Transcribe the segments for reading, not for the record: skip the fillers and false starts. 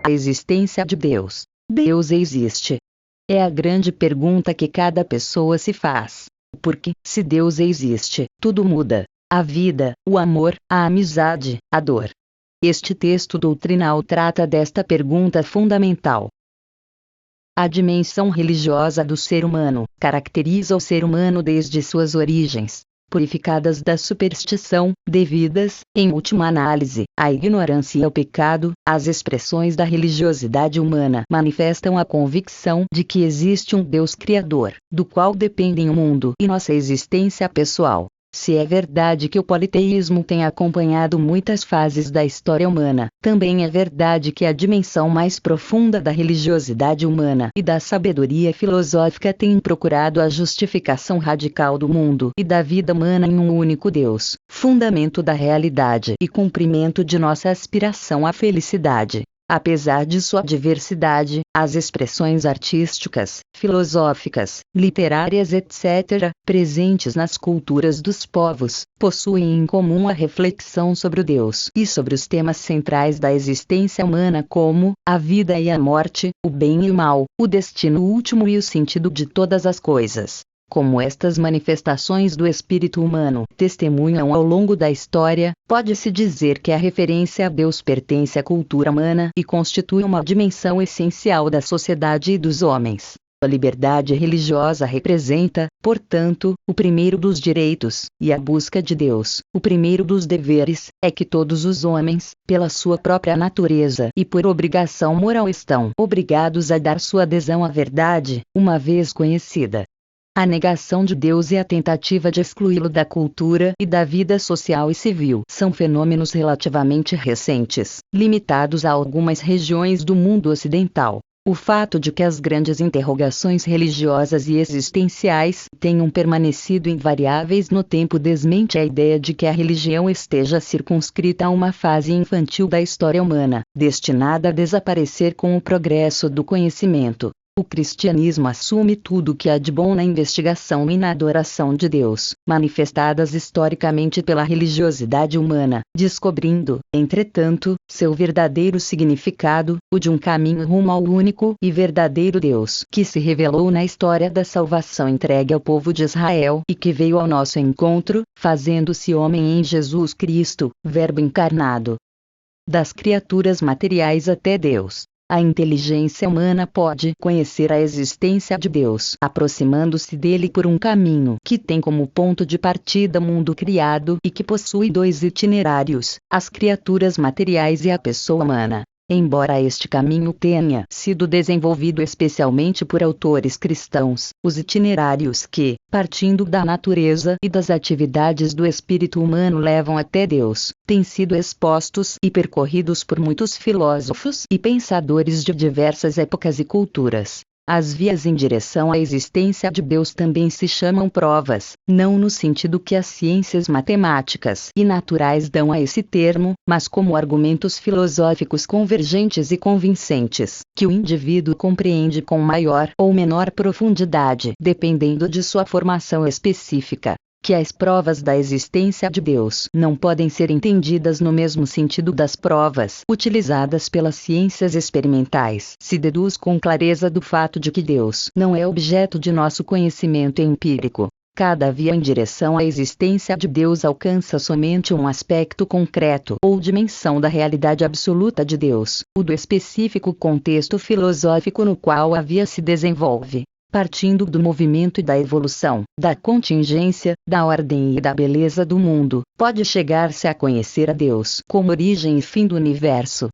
A existência de Deus. Deus existe? É a grande pergunta que cada pessoa se faz. Porque, se Deus existe, tudo muda. A vida, o amor, a amizade, a dor. Este texto doutrinal trata desta pergunta fundamental. A dimensão religiosa do ser humano caracteriza o ser humano desde suas origens, purificadas da superstição, devidas, em última análise, à ignorância e ao pecado. As expressões da religiosidade humana manifestam a convicção de que existe um Deus Criador, do qual dependem o mundo e nossa existência pessoal. Se é verdade que o politeísmo tem acompanhado muitas fases da história humana, também é verdade que a dimensão mais profunda da religiosidade humana e da sabedoria filosófica tem procurado a justificação radical do mundo e da vida humana em um único Deus, fundamento da realidade e cumprimento de nossa aspiração à felicidade. Apesar de sua diversidade, as expressões artísticas, filosóficas, literárias etc., presentes nas culturas dos povos, possuem em comum a reflexão sobre o Deus e sobre os temas centrais da existência humana como a vida e a morte, o bem e o mal, o destino último e o sentido de todas as coisas. Como estas manifestações do espírito humano testemunham ao longo da história, pode-se dizer que a referência a Deus pertence à cultura humana e constitui uma dimensão essencial da sociedade e dos homens. A liberdade religiosa representa, portanto, o primeiro dos direitos, e a busca de Deus, o primeiro dos deveres. É que todos os homens, pela sua própria natureza e por obrigação moral, estão obrigados a dar sua adesão à verdade, uma vez conhecida. A negação de Deus e a tentativa de excluí-lo da cultura e da vida social e civil são fenômenos relativamente recentes, limitados a algumas regiões do mundo ocidental. O fato de que as grandes interrogações religiosas e existenciais tenham permanecido invariáveis no tempo desmente a ideia de que a religião esteja circunscrita a uma fase infantil da história humana, destinada a desaparecer com o progresso do conhecimento. O cristianismo assume tudo o que há de bom na investigação e na adoração de Deus, manifestadas historicamente pela religiosidade humana, descobrindo, entretanto, seu verdadeiro significado, o de um caminho rumo ao único e verdadeiro Deus que se revelou na história da salvação entregue ao povo de Israel e que veio ao nosso encontro, fazendo-se homem em Jesus Cristo, Verbo encarnado. Das criaturas materiais até Deus. A inteligência humana pode conhecer a existência de Deus, aproximando-se dele por um caminho que tem como ponto de partida o mundo criado e que possui dois itinerários, as criaturas materiais e a pessoa humana. Embora este caminho tenha sido desenvolvido especialmente por autores cristãos, os itinerários que, partindo da natureza e das atividades do espírito humano levam até Deus, têm sido expostos e percorridos por muitos filósofos e pensadores de diversas épocas e culturas. As vias em direção à existência de Deus também se chamam provas, não no sentido que as ciências matemáticas e naturais dão a esse termo, mas como argumentos filosóficos convergentes e convincentes, que o indivíduo compreende com maior ou menor profundidade, dependendo de sua formação específica. Que as provas da existência de Deus não podem ser entendidas no mesmo sentido das provas utilizadas pelas ciências experimentais. Se deduz com clareza do fato de que Deus não é objeto de nosso conhecimento empírico. Cada via em direção à existência de Deus alcança somente um aspecto concreto ou dimensão da realidade absoluta de Deus, o do específico contexto filosófico no qual a via se desenvolve. Partindo do movimento e da evolução, da contingência, da ordem e da beleza do mundo, pode chegar-se a conhecer a Deus como origem e fim do universo.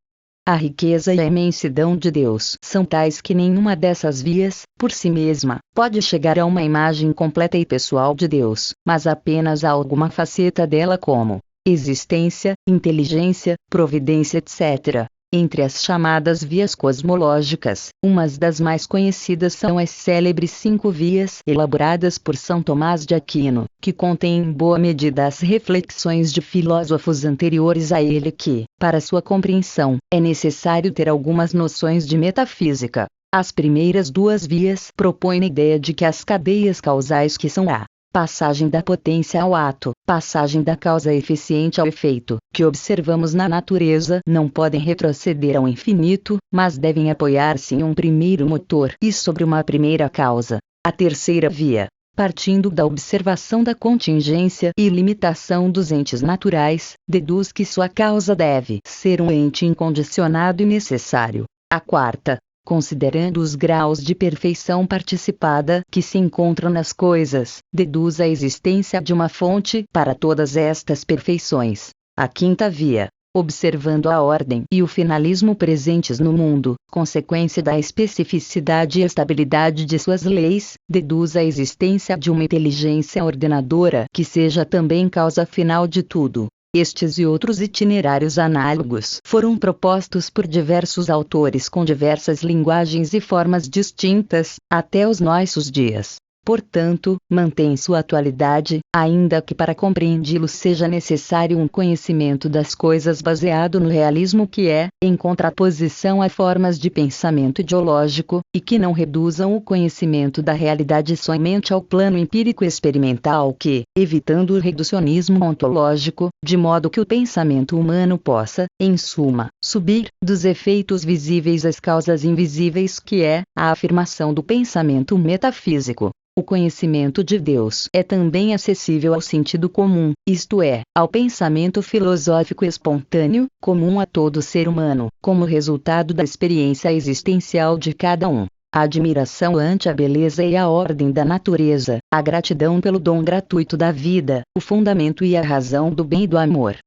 A riqueza e a imensidão de Deus são tais que nenhuma dessas vias, por si mesma, pode chegar a uma imagem completa e pessoal de Deus, mas apenas a alguma faceta dela como existência, inteligência, providência etc. Entre as chamadas vias cosmológicas, umas das mais conhecidas são as célebres 5 vias elaboradas por São Tomás de Aquino, que contêm em boa medida as reflexões de filósofos anteriores a ele que, para sua compreensão, é necessário ter algumas noções de metafísica. As primeiras 2 vias propõem a ideia de que as cadeias causais que são a passagem da potência ao ato, passagem da causa eficiente ao efeito, que observamos na natureza, não podem retroceder ao infinito, mas devem apoiar-se em um primeiro motor e sobre uma primeira causa. A terceira via, partindo da observação da contingência e limitação dos entes naturais, deduz que sua causa deve ser um ente incondicionado e necessário. A quarta, considerando os graus de perfeição participada que se encontram nas coisas, deduz a existência de uma fonte para todas estas perfeições. A quinta via, observando a ordem e o finalismo presentes no mundo, consequência da especificidade e estabilidade de suas leis, deduz a existência de uma inteligência ordenadora que seja também causa final de tudo. Estes e outros itinerários análogos foram propostos por diversos autores com diversas linguagens e formas distintas, até os nossos dias. Portanto, mantém sua atualidade, ainda que para compreendê-los seja necessário um conhecimento das coisas baseado no realismo que é, em contraposição a formas de pensamento ideológico, e que não reduzam o conhecimento da realidade somente ao plano empírico experimental que, evitando o reducionismo ontológico, de modo que o pensamento humano possa, em suma, subir dos efeitos visíveis às causas invisíveis que é, a afirmação do pensamento metafísico. O conhecimento de Deus é também acessível ao sentido comum, isto é, ao pensamento filosófico espontâneo, comum a todo ser humano, como resultado da experiência existencial de cada um. A admiração ante a beleza e a ordem da natureza, a gratidão pelo dom gratuito da vida, o fundamento e a razão do bem e do amor.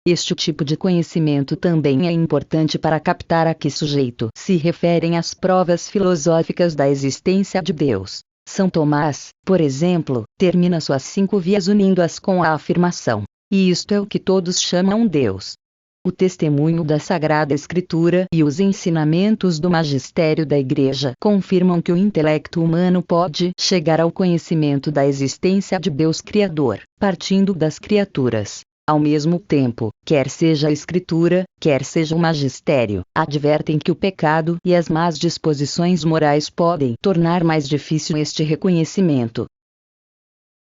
Este tipo de conhecimento também é importante para captar a que sujeito se referem as provas filosóficas da existência de Deus. São Tomás, por exemplo, termina suas 5 vias unindo-as com a afirmação: e isto é o que todos chamam Deus. O testemunho da Sagrada Escritura e os ensinamentos do magistério da Igreja confirmam que o intelecto humano pode chegar ao conhecimento da existência de Deus Criador, partindo das criaturas. Ao mesmo tempo, quer seja a Escritura, quer seja o magistério, advertem que o pecado e as más disposições morais podem tornar mais difícil este reconhecimento.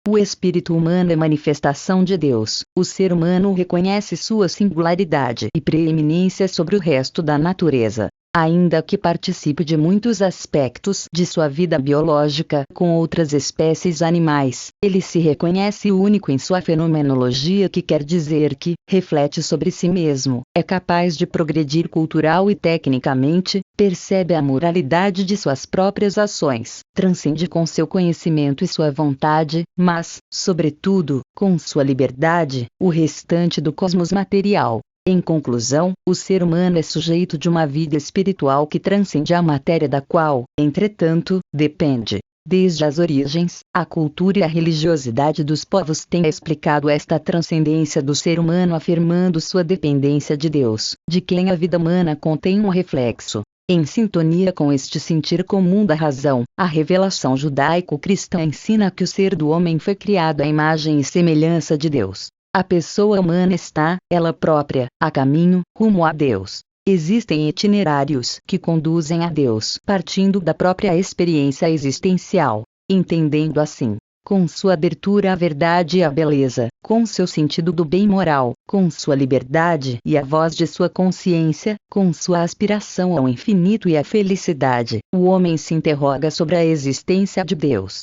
O espírito humano é manifestação de Deus. O ser humano reconhece sua singularidade e preeminência sobre o resto da natureza. Ainda que participe de muitos aspectos de sua vida biológica com outras espécies animais, ele se reconhece único em sua fenomenologia, que quer dizer que reflete sobre si mesmo, é capaz de progredir cultural e tecnicamente, percebe a moralidade de suas próprias ações, transcende com seu conhecimento e sua vontade, mas, sobretudo, com sua liberdade, o restante do cosmos material. Em conclusão, o ser humano é sujeito de uma vida espiritual que transcende a matéria da qual, entretanto, depende. Desde as origens, a cultura e a religiosidade dos povos têm explicado esta transcendência do ser humano afirmando sua dependência de Deus, de quem a vida humana contém um reflexo. Em sintonia com este sentir comum da razão, a revelação judaico-cristã ensina que o ser do homem foi criado à imagem e semelhança de Deus. A pessoa humana está, ela própria, a caminho, rumo a Deus. Existem itinerários que conduzem a Deus partindo da própria experiência existencial, entendendo assim, com sua abertura à verdade e à beleza, com seu sentido do bem moral, com sua liberdade e a voz de sua consciência, com sua aspiração ao infinito e à felicidade, o homem se interroga sobre a existência de Deus.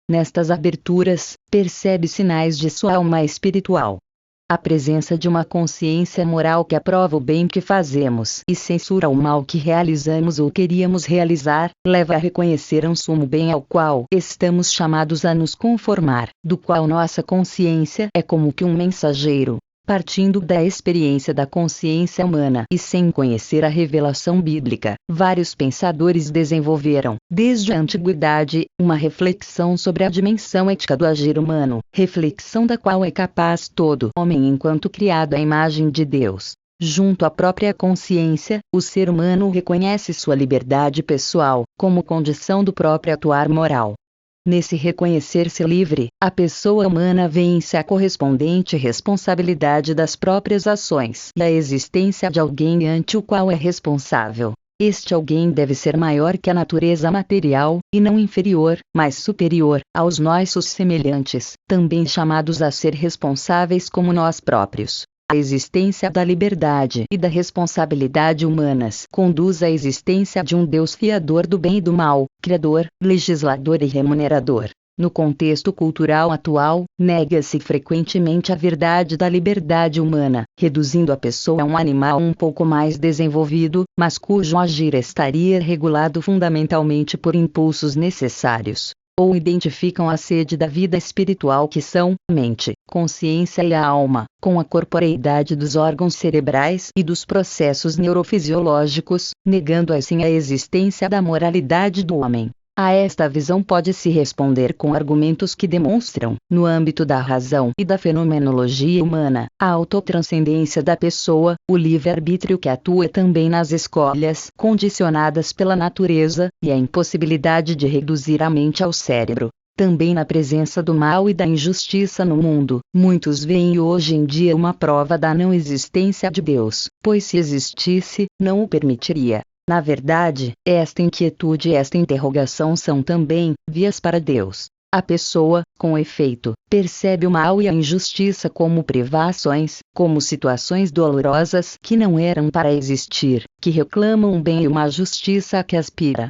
Nestas aberturas, percebe sinais de sua alma espiritual. A presença de uma consciência moral que aprova o bem que fazemos e censura o mal que realizamos ou queríamos realizar, leva a reconhecer um sumo bem ao qual estamos chamados a nos conformar, do qual nossa consciência é como que um mensageiro. Partindo da experiência da consciência humana e sem conhecer a revelação bíblica, vários pensadores desenvolveram, desde a antiguidade, uma reflexão sobre a dimensão ética do agir humano, reflexão da qual é capaz todo homem enquanto criado à imagem de Deus. Junto à própria consciência, o ser humano reconhece sua liberdade pessoal, como condição do próprio atuar moral. Nesse reconhecer-se livre, a pessoa humana vê em si a correspondente responsabilidade das próprias ações e a existência de alguém ante o qual é responsável. Este alguém deve ser maior que a natureza material, e não inferior, mas superior, aos nossos semelhantes, também chamados a ser responsáveis como nós próprios. A existência da liberdade e da responsabilidade humanas conduz à existência de um Deus fiador do bem e do mal, criador, legislador e remunerador. No contexto cultural atual, nega-se frequentemente a verdade da liberdade humana, reduzindo a pessoa a um animal um pouco mais desenvolvido, mas cujo agir estaria regulado fundamentalmente por impulsos necessários. Ou identificam a sede da vida espiritual que são mente, consciência e a alma, com a corporeidade dos órgãos cerebrais e dos processos neurofisiológicos, negando assim a existência da moralidade do homem. A esta visão pode-se responder com argumentos que demonstram, no âmbito da razão e da fenomenologia humana, a autotranscendência da pessoa, o livre-arbítrio que atua também nas escolhas condicionadas pela natureza, e a impossibilidade de reduzir a mente ao cérebro. Também na presença do mal e da injustiça no mundo, muitos veem hoje em dia uma prova da não existência de Deus, pois se existisse, não o permitiria. Na verdade, esta inquietude e esta interrogação são também vias para Deus. A pessoa, com efeito, percebe o mal e a injustiça como privações, como situações dolorosas que não eram para existir, que reclamam um bem e uma justiça a que aspira.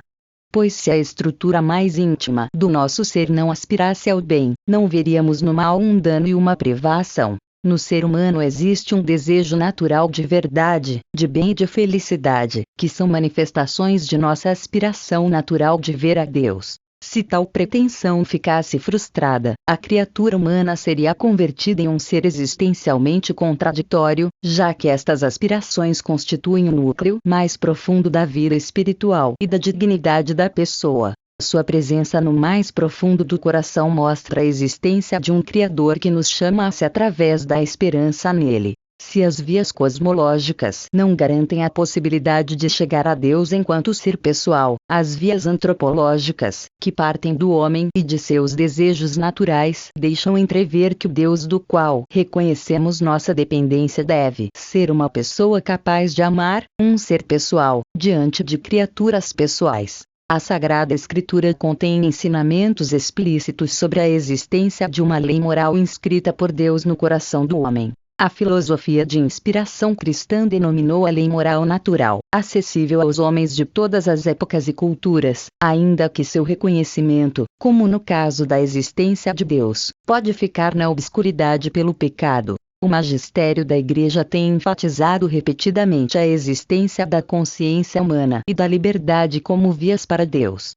Pois se a estrutura mais íntima do nosso ser não aspirasse ao bem, não veríamos no mal um dano e uma privação. No ser humano existe um desejo natural de verdade, de bem e de felicidade, que são manifestações de nossa aspiração natural de ver a Deus. Se tal pretensão ficasse frustrada, a criatura humana seria convertida em um ser existencialmente contraditório, já que estas aspirações constituem o núcleo mais profundo da vida espiritual e da dignidade da pessoa. Sua presença no mais profundo do coração mostra a existência de um Criador que nos chama-se através da esperança nele. Se as vias cosmológicas não garantem a possibilidade de chegar a Deus enquanto ser pessoal, as vias antropológicas, que partem do homem e de seus desejos naturais, deixam entrever que o Deus do qual reconhecemos nossa dependência deve ser uma pessoa capaz de amar, um ser pessoal, diante de criaturas pessoais. A Sagrada Escritura contém ensinamentos explícitos sobre a existência de uma lei moral inscrita por Deus no coração do homem. A filosofia de inspiração cristã denominou a lei moral natural, acessível aos homens de todas as épocas e culturas, ainda que seu reconhecimento, como no caso da existência de Deus, pode ficar na obscuridade pelo pecado. O magistério da Igreja tem enfatizado repetidamente a existência da consciência humana e da liberdade como vias para Deus.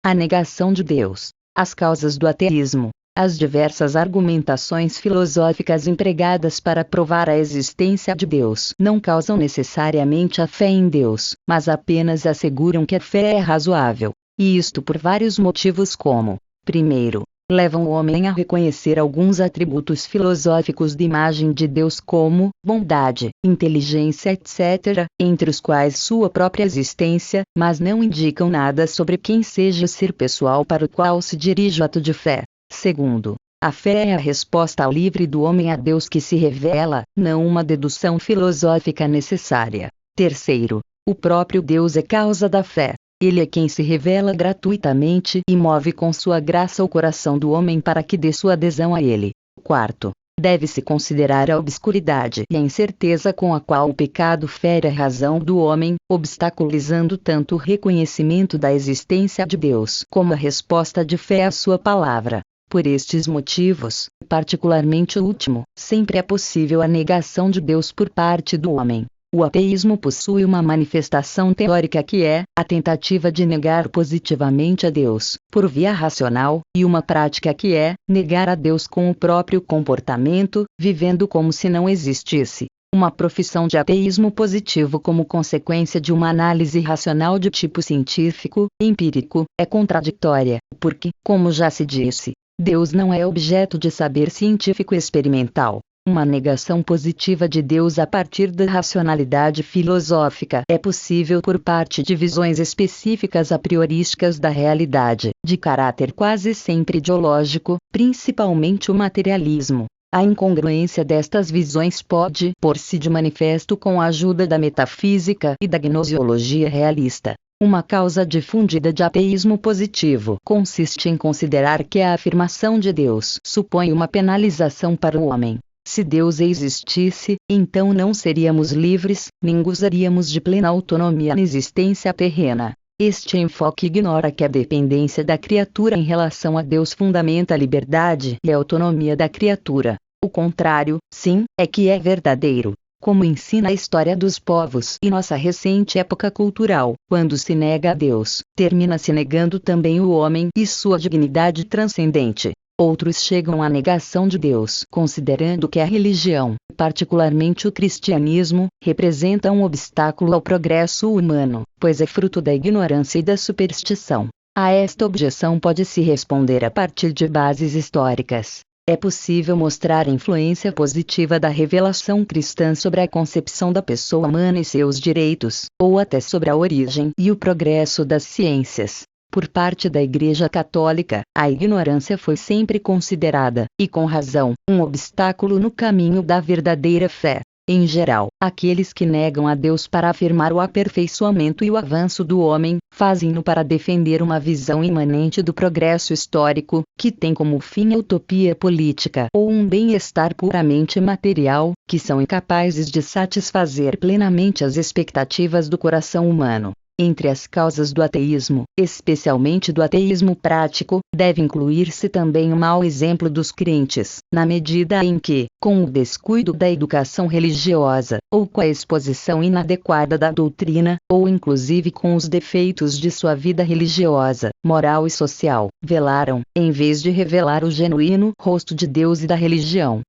A negação de Deus. As causas do ateísmo. As diversas argumentações filosóficas empregadas para provar a existência de Deus não causam necessariamente a fé em Deus, mas apenas asseguram que a fé é razoável. E isto por vários motivos como: primeiro, levam o homem a reconhecer alguns atributos filosóficos de imagem de Deus como bondade, inteligência, etc., entre os quais sua própria existência, mas não indicam nada sobre quem seja o ser pessoal para o qual se dirige o ato de fé. Segundo, a fé é a resposta ao livre do homem a Deus que se revela, não uma dedução filosófica necessária. Terceiro, o próprio Deus é causa da fé. Ele é quem se revela gratuitamente e move com sua graça o coração do homem para que dê sua adesão a ele. Quarto, deve-se considerar a obscuridade e a incerteza com a qual o pecado fere a razão do homem, obstaculizando tanto o reconhecimento da existência de Deus como a resposta de fé à sua palavra. Por estes motivos, particularmente o último, sempre é possível a negação de Deus por parte do homem. O ateísmo possui uma manifestação teórica que é a tentativa de negar positivamente a Deus, por via racional, e uma prática que é negar a Deus com o próprio comportamento, vivendo como se não existisse. Uma profissão de ateísmo positivo como consequência de uma análise racional de tipo científico, empírico, é contraditória, porque, como já se disse, Deus não é objeto de saber científico experimental. Uma negação positiva de Deus a partir da racionalidade filosófica é possível por parte de visões específicas a priorísticas da realidade, de caráter quase sempre ideológico, principalmente o materialismo. A incongruência destas visões pode pôr-se de manifesto com a ajuda da metafísica e da gnoseologia realista. Uma causa difundida de ateísmo positivo consiste em considerar que a afirmação de Deus supõe uma penalização para o homem. Se Deus existisse, então não seríamos livres, nem gozaríamos de plena autonomia na existência terrena. Este enfoque ignora que a dependência da criatura em relação a Deus fundamenta a liberdade e a autonomia da criatura. O contrário, sim, é que é verdadeiro. Como ensina a história dos povos e nossa recente época cultural, quando se nega a Deus, termina-se negando também o homem e sua dignidade transcendente. Outros chegam à negação de Deus, considerando que a religião, particularmente o cristianismo, representa um obstáculo ao progresso humano, pois é fruto da ignorância e da superstição. A esta objeção pode-se responder a partir de bases históricas. É possível mostrar a influência positiva da revelação cristã sobre a concepção da pessoa humana e seus direitos, ou até sobre a origem e o progresso das ciências. Por parte da Igreja Católica, a ignorância foi sempre considerada, e com razão, um obstáculo no caminho da verdadeira fé. Em geral, aqueles que negam a Deus para afirmar o aperfeiçoamento e o avanço do homem, fazem-no para defender uma visão imanente do progresso histórico, que tem como fim a utopia política ou um bem-estar puramente material, que são incapazes de satisfazer plenamente as expectativas do coração humano. Entre as causas do ateísmo, especialmente do ateísmo prático, deve incluir-se também o mau exemplo dos crentes, na medida em que, com o descuido da educação religiosa, ou com a exposição inadequada da doutrina, ou inclusive com os defeitos de sua vida religiosa, moral e social, velaram, em vez de revelar o genuíno rosto de Deus e da religião.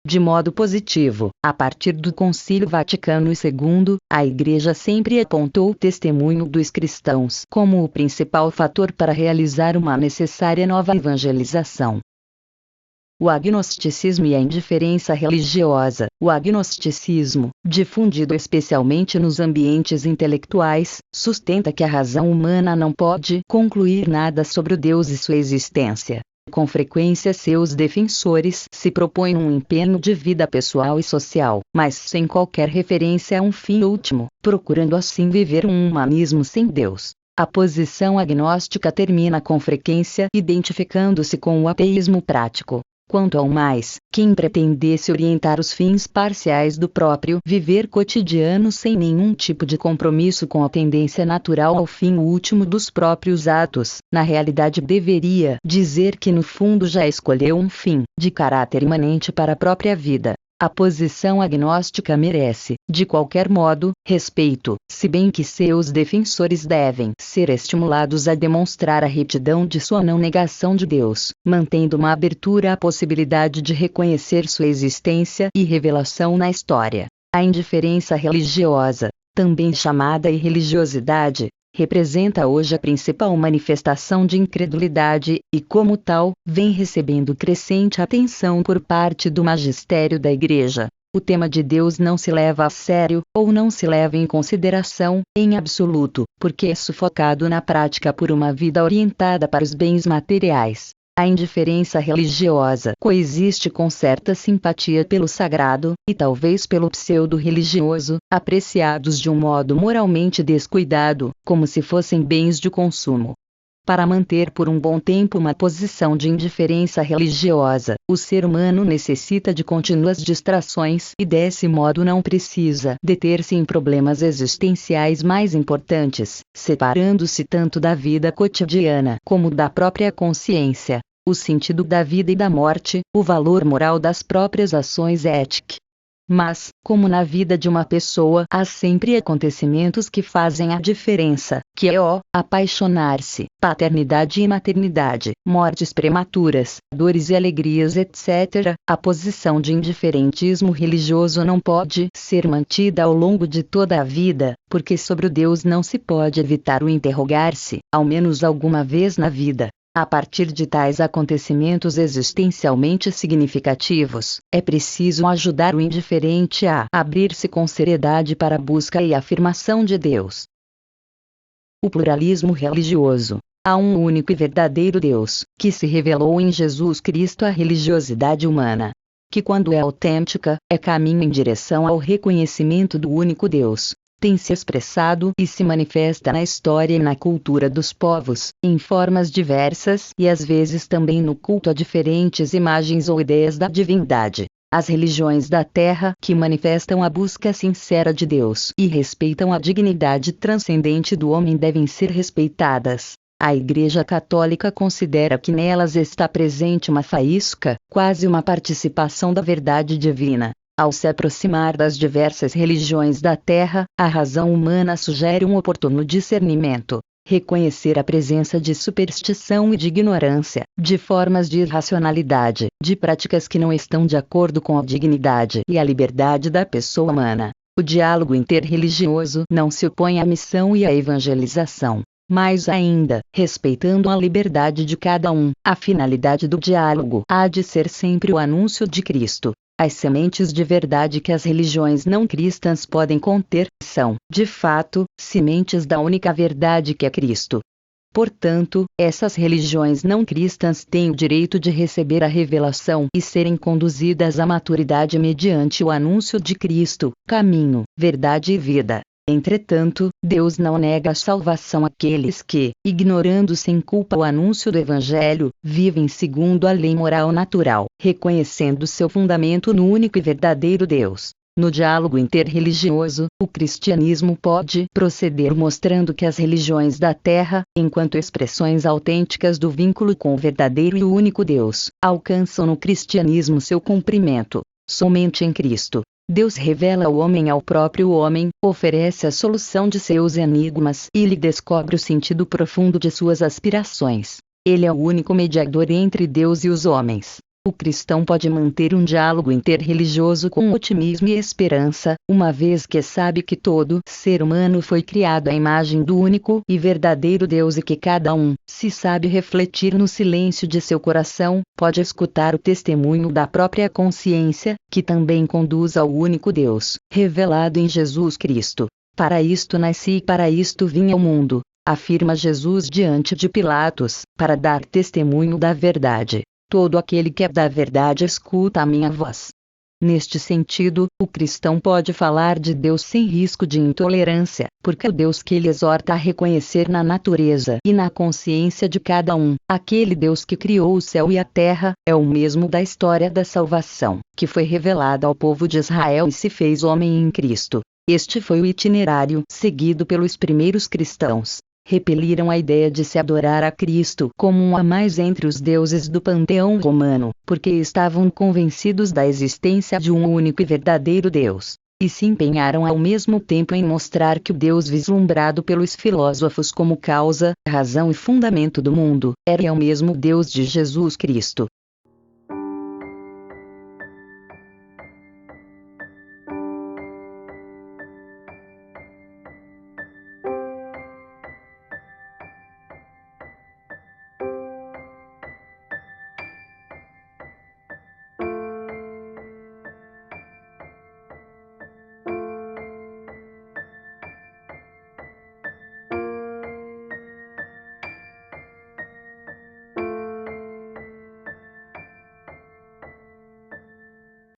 De modo positivo, a partir do Concílio Vaticano II, a Igreja sempre apontou o testemunho dos cristãos como o principal fator para realizar uma necessária nova evangelização. O agnosticismo e a indiferença religiosa. O agnosticismo, difundido especialmente nos ambientes intelectuais, sustenta que a razão humana não pode concluir nada sobre o Deus e sua existência. Com frequência seus defensores se propõem um empenho de vida pessoal e social, mas sem qualquer referência a um fim último, procurando assim viver um humanismo sem Deus. A posição agnóstica termina com frequência identificando-se com o ateísmo prático. Quanto ao mais, quem pretendesse orientar os fins parciais do próprio viver cotidiano sem nenhum tipo de compromisso com a tendência natural ao fim último dos próprios atos, na realidade deveria dizer que no fundo já escolheu um fim, de caráter imanente para a própria vida. A posição agnóstica merece, de qualquer modo, respeito, se bem que seus defensores devem ser estimulados a demonstrar a retidão de sua não negação de Deus, mantendo uma abertura à possibilidade de reconhecer sua existência e revelação na história. A indiferença religiosa, também chamada irreligiosidade, representa hoje a principal manifestação de incredulidade, e como tal, vem recebendo crescente atenção por parte do magistério da Igreja. O tema de Deus não se leva a sério, ou não se leva em consideração, em absoluto, porque é sufocado na prática por uma vida orientada para os bens materiais. A indiferença religiosa coexiste com certa simpatia pelo sagrado, e talvez pelo pseudo-religioso, apreciados de um modo moralmente descuidado, como se fossem bens de consumo. Para manter por um bom tempo uma posição de indiferença religiosa, o ser humano necessita de contínuas distrações e desse modo não precisa deter-se em problemas existenciais mais importantes, separando-se tanto da vida cotidiana como da própria consciência, o sentido da vida e da morte, o valor moral das próprias ações éticas. Mas, como na vida de uma pessoa há sempre acontecimentos que fazem a diferença, que é o apaixonar-se, paternidade e maternidade, mortes prematuras, dores e alegrias etc., a posição de indiferentismo religioso não pode ser mantida ao longo de toda a vida, porque sobre o Deus não se pode evitar o interrogar-se, ao menos alguma vez na vida. A partir de tais acontecimentos existencialmente significativos, é preciso ajudar o indiferente a abrir-se com seriedade para a busca e afirmação de Deus. O pluralismo religioso. Há um único e verdadeiro Deus, que se revelou em Jesus Cristo à religiosidade humana. que quando é autêntica, é caminho em direção ao reconhecimento do único Deus. Tem se expressado e se manifesta na história e na cultura dos povos, em formas diversas e às vezes também no culto a diferentes imagens ou ideias da divindade. As religiões da Terra que manifestam a busca sincera de Deus e respeitam a dignidade transcendente do homem devem ser respeitadas. A Igreja Católica considera que nelas está presente uma faísca, quase uma participação da verdade divina. Ao se aproximar das diversas religiões da Terra, a razão humana sugere um oportuno discernimento. Reconhecer a presença de superstição e de ignorância, de formas de irracionalidade, de práticas que não estão de acordo com a dignidade e a liberdade da pessoa humana. O diálogo interreligioso não se opõe à missão e à evangelização. Mais ainda, respeitando a liberdade de cada um, a finalidade do diálogo há de ser sempre o anúncio de Cristo. As sementes de verdade que as religiões não cristãs podem conter, são, de fato, sementes da única verdade que é Cristo. Portanto, essas religiões não cristãs têm o direito de receber a revelação e serem conduzidas à maturidade mediante o anúncio de Cristo, caminho, verdade e vida. Entretanto, Deus não nega a salvação àqueles que, ignorando sem culpa o anúncio do Evangelho, vivem segundo a lei moral natural, reconhecendo seu fundamento no único e verdadeiro Deus. No diálogo interreligioso, o cristianismo pode proceder mostrando que as religiões da Terra, enquanto expressões autênticas do vínculo com o verdadeiro e o único Deus, alcançam no cristianismo seu cumprimento. Somente em Cristo, Deus revela ao homem ao próprio homem, oferece a solução de seus enigmas e lhe descobre o sentido profundo de suas aspirações. Ele é o único mediador entre Deus e os homens. O cristão pode manter um diálogo interreligioso com otimismo e esperança, uma vez que sabe que todo ser humano foi criado à imagem do único e verdadeiro Deus e que cada um, se sabe refletir no silêncio de seu coração, pode escutar o testemunho da própria consciência, que também conduz ao único Deus, revelado em Jesus Cristo. Para isto nasci e para isto vim ao mundo, afirma Jesus diante de Pilatos, para dar testemunho da verdade. Todo aquele que é da verdade escuta a minha voz. Neste sentido, o cristão pode falar de Deus sem risco de intolerância, porque o Deus que ele exorta a reconhecer na natureza e na consciência de cada um, aquele Deus que criou o céu e a terra, é o mesmo da história da salvação, que foi revelada ao povo de Israel e se fez homem em Cristo. Este foi o itinerário seguido pelos primeiros cristãos. Repeliram a ideia de se adorar a Cristo como um a mais entre os deuses do panteão romano, porque estavam convencidos da existência de um único e verdadeiro Deus, e se empenharam ao mesmo tempo em mostrar que o Deus vislumbrado pelos filósofos como causa, razão e fundamento do mundo, era o mesmo Deus de Jesus Cristo.